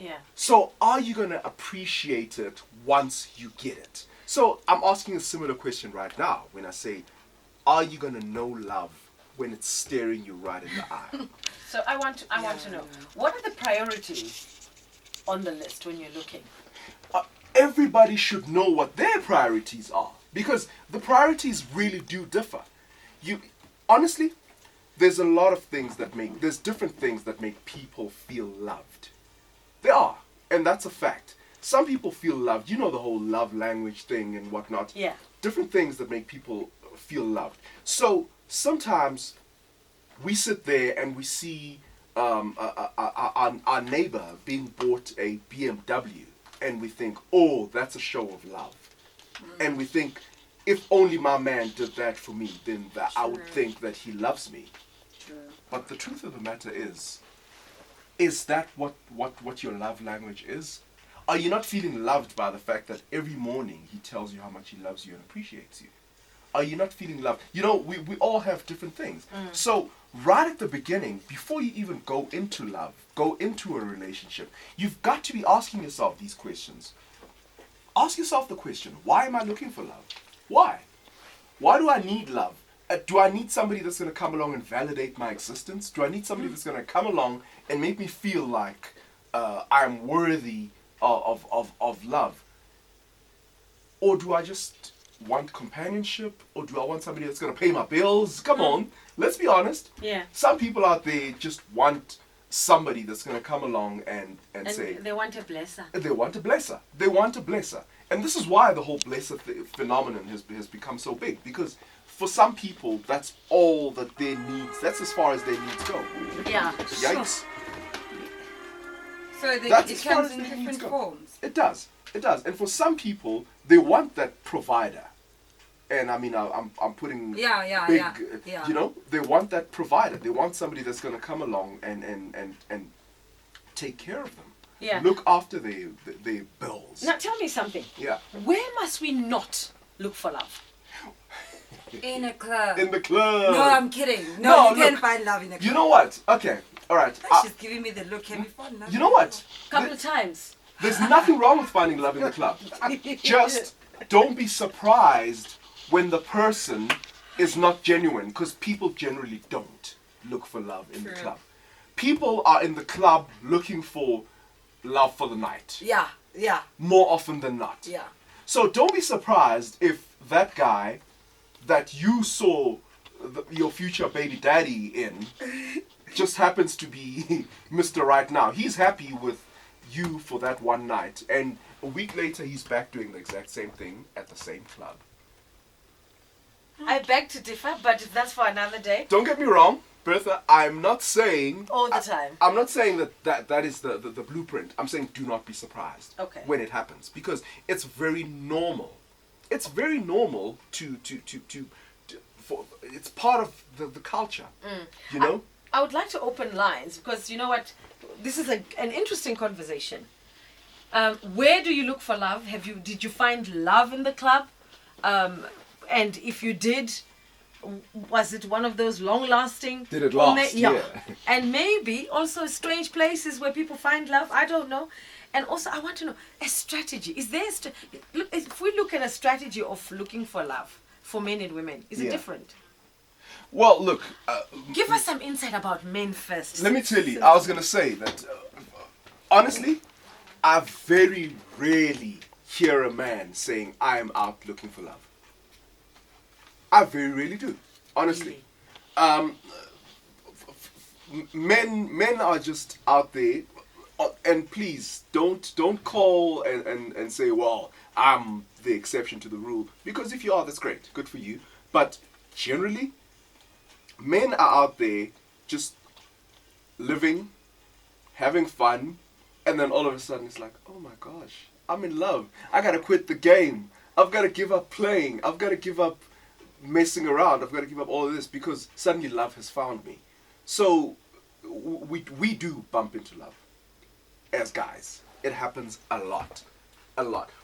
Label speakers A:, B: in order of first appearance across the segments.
A: Yeah.
B: So are you going to appreciate it once you get it? So I'm asking a similar question right now when I say, are you going to know love when it's staring you right in the eye?
A: So I want to know, what are the priorities on the list when you're looking?
B: Everybody should know what their priorities are, because the priorities really do differ. You honestly, there's different things that make people feel loved. There are, and that's a fact. Some people feel loved. You know the whole love language thing and whatnot.
A: Yeah.
B: Different things that make people feel loved. So sometimes we sit there and we see our neighbor being bought a BMW, and we think, oh, that's a show of love. And we think, if only my man did that for me, then I would think that he loves me.
C: True.
B: But the truth of the matter is that what your love language is? Are you not feeling loved by the fact that every morning he tells you how much he loves you and appreciates you? Are you not feeling loved? You know, we all have different things. So right at the beginning, before you even go into love, go into a relationship, you've got to be asking yourself these questions. Ask yourself the question, why am I looking for love? Why? Why do I need love? Do I need somebody that's going to come along and validate my existence? Do I need somebody that's going to come along and make me feel like I'm worthy of love? Or do I just want companionship? Or do I want somebody that's going to pay my bills? Come on, let's be honest.
A: Yeah.
B: Some people out there just want somebody that's going to come along and say...
A: they want a blesser.
B: They want a blesser. They want a blesser. And this is why the whole blesser phenomenon has become so big. Because for some people, that's all that their needs, that's as far as their needs go.
A: Yeah.
B: Yikes.
C: So it
B: That's as far
C: comes
B: as
C: in
B: their
C: different
B: needs go.
C: forms.
B: It does. It does. And for some people, they want that provider. And I mean, I'm putting big,
C: Yeah.
B: you know, they want that provider. They want somebody that's going to come along and take care of them.
A: Yeah.
B: Look after their bills.
A: Now tell me something.
B: Yeah.
A: Where must we not look for love?
C: In a club.
B: In the club.
C: No, I'm kidding.
B: No,
C: You can't
B: look,
C: find love in a club.
B: You know what? Okay. All right.
C: She's giving me the look. Have you found love?
B: You know what?
A: Couple of times.
B: There's nothing wrong with finding love in the club. Just don't be surprised when the person is not genuine, because people generally don't look for love in the club. People are in the club looking for love for the night.
C: Yeah.
B: More often than not.
C: Yeah.
B: So don't be surprised if that guy that you saw your future baby daddy in just happens to be Mr. Right Now. He's happy with you for that one night, and a week later he's back doing the exact same thing at the same club.
A: I beg to differ, but that's for another day.
B: Don't get me wrong, Bertha, I'm not saying
A: All the time.
B: I'm not saying that is the blueprint. I'm saying do not be surprised when it happens, because it's very normal. It's very normal for it's part of the culture. You know?
A: I would like to open lines, because you know what? This is an interesting conversation. Where do you look for love? Did you find love in the club? And if you did, was it one of those long-lasting?
B: Did it last? Yeah.
A: And maybe also strange places where people find love. I don't know. And also, I want to know a strategy. Is there? Look, if we look at a strategy of looking for love for men and women, is it different?
B: Well, look.
A: Give us some insight about men first.
B: Let me tell you. I was gonna say that. Honestly, I very rarely hear a man saying, "I am out looking for love." I very rarely do, honestly. Men are just out there, and please don't call and say, well, I'm the exception to the rule, because if you are, that's great, good for you. But generally, men are out there just living, having fun, and then all of a sudden it's like, oh my gosh, I'm in love. I gotta quit the game. I've gotta give up playing. I've gotta give up messing around. I've got to give up all of this because suddenly love has found me. So we do bump into love as guys. It happens a lot.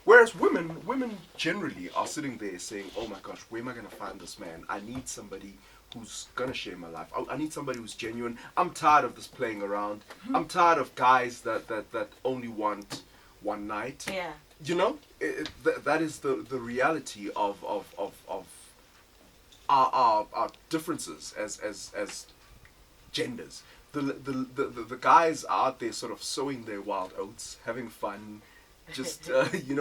B: Whereas women generally are sitting there saying, oh my gosh, where am I going to find this man? I need somebody who's gonna share my life. I need somebody who's genuine. I'm tired of this playing around. I'm tired of guys that only want one night.
A: Yeah.
B: You know, that is the reality of our differences as genders. The guys are out there sort of sowing their wild oats, having fun, just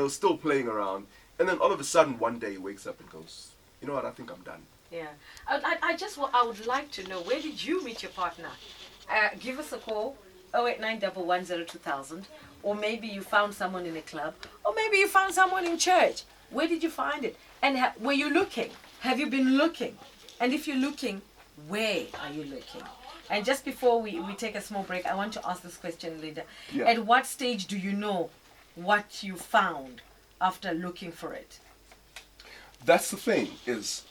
B: still playing around, and then all of a sudden one day he wakes up and goes, you know what, I think I'm done.
A: Yeah. I would like to know, where did you meet your partner? Give us a call, 08911020000, or maybe you found someone in a club, or maybe you found someone in church. Where did you find it? And were you looking? Have you been looking? And if you're looking, where are you looking? And just before we take a small break, I want to ask this question, Linda.
B: Yeah.
A: At what stage do you know what you found after looking for it?
B: That's the thing, is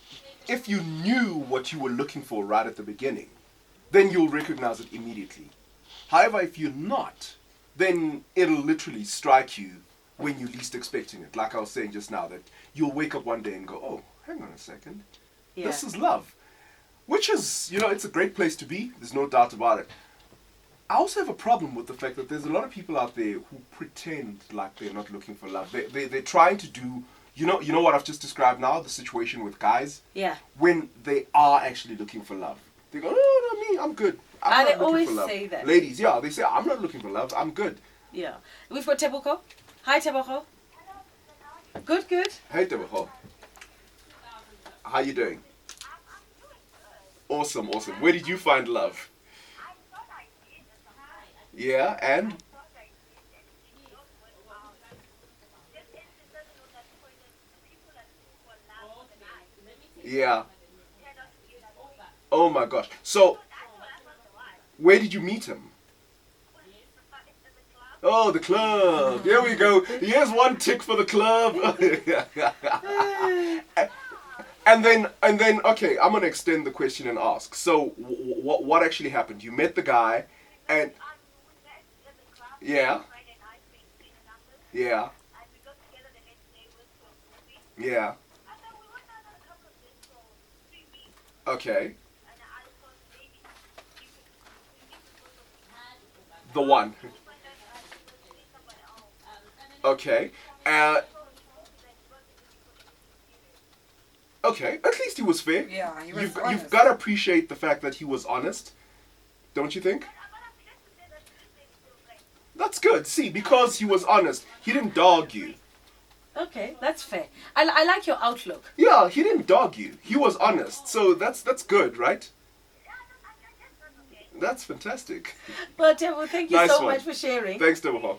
B: if you knew what you were looking for right at the beginning, then you'll recognize it immediately. However, if you're not, then it'll literally strike you when you're least expecting it. Like I was saying just now, that you'll wake up one day and go, oh, hang on a second.
A: Yeah.
B: This is love. Which is, it's a great place to be. There's no doubt about it. I also have a problem with the fact that there's a lot of people out there who pretend like they're not looking for love. They're trying to do, you know what I've just described now, the situation with guys?
A: Yeah.
B: When they are actually looking for love. They go, no, not me, I'm good. I'm
A: They
B: not looking
A: always
B: for love.
A: say that.
B: Ladies, yeah, they say, I'm not looking for love, I'm good.
A: Yeah. We've got Teboko. Hi, Teboko. Good.
B: Hey, Debaho. How you doing? Awesome. Where did you find love? Yeah, and? Yeah. Oh my gosh. So, where did you meet him? Oh, the club. Here we go. Here's one tick for the club. And then, okay, I'm gonna extend the question and ask. So, what actually happened? You met the guy, and yeah, yeah, yeah. Okay. The one. Okay. Okay, at least he was fair.
C: Yeah, he was
B: You've
C: honest.
B: got to appreciate the fact that he was honest, don't you think? That's good. See, because he was honest, he didn't dog you.
A: Okay, that's fair. I like your outlook.
B: Yeah, he didn't dog you. He was honest, so that's good, right? That's fantastic.
A: Well, Tebo, thank you
B: Nice
A: so
B: one.
A: much for sharing.
B: Thanks, Deborah.